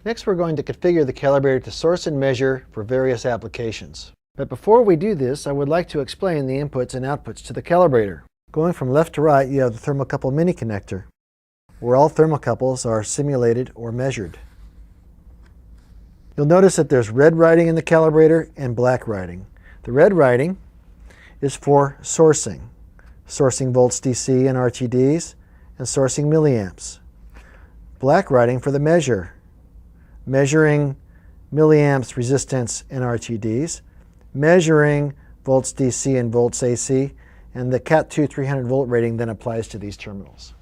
Next, we're going to configure the calibrator to source and measure for various applications. But before we do this, I would like to explain the inputs and outputs to the calibrator. Going from left to right, you have the thermocouple mini connector, where all thermocouples are simulated or measured. You'll notice that there's red writing in the calibrator and black writing. The red writing is for sourcing volts DC and RTDs, and sourcing milliamps. Black writing for the measuring milliamps resistance and RTDs, measuring volts DC and volts AC, and the Cat2 300 volt rating then applies to these terminals.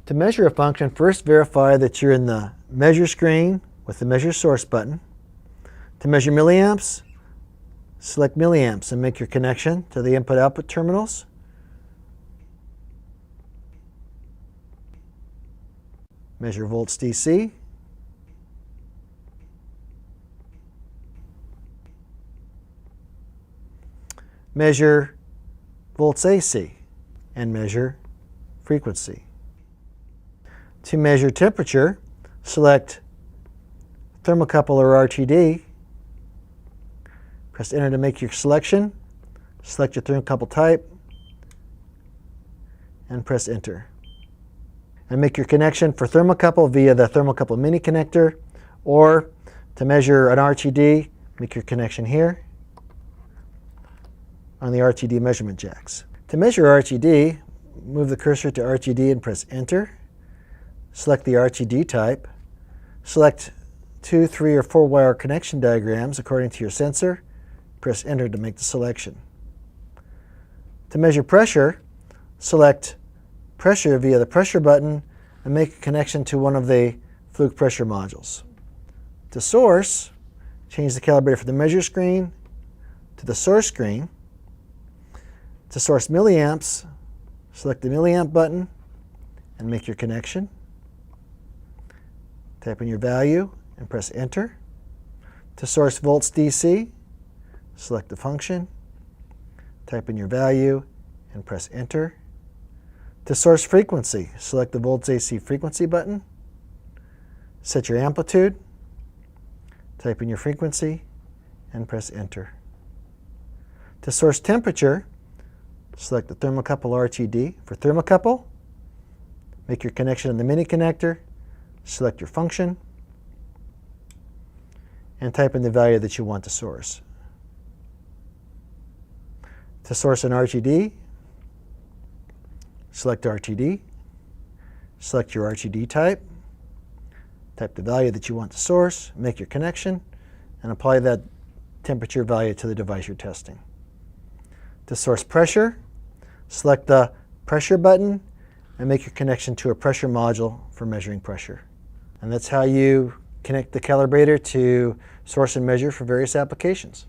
To measure a function, first verify that you're in the measure screen with the measure source button. To measure milliamps, select milliamps and make your connection to the input-output terminals. Measure volts DC. Measure volts AC and measure frequency. To measure temperature, select thermocouple or RTD. Press enter to make your selection. Select your thermocouple type and press enter. And make your connection for thermocouple via the thermocouple mini connector, or to measure an RTD, make your connection here on the RTD measurement jacks. To measure RTD, move the cursor to RTD and press enter. Select the RTD type. Select 2, 3, or 4 wire connection diagrams according to your sensor. Press enter to make the selection. To measure pressure, select pressure via the pressure button and make a connection to one of the Fluke pressure modules. To source, change the calibrator from the measure screen to the source screen. To source milliamps, select the milliamp button and make your connection. Type in your value and press enter. To source volts DC, select the function, type in your value and press enter. To source frequency, select the volts AC frequency button. Set your amplitude, type in your frequency and press enter. To source temperature, select the thermocouple RTD. For thermocouple, make your connection in the mini connector, select your function, and type in the value that you want to source. To source an RTD, select RTD, select your RTD type, type the value that you want to source, make your connection, and apply that temperature value to the device you're testing. To source pressure, select the pressure button and make your connection to a pressure module for measuring pressure. And that's how you connect the calibrator to source and measure for various applications.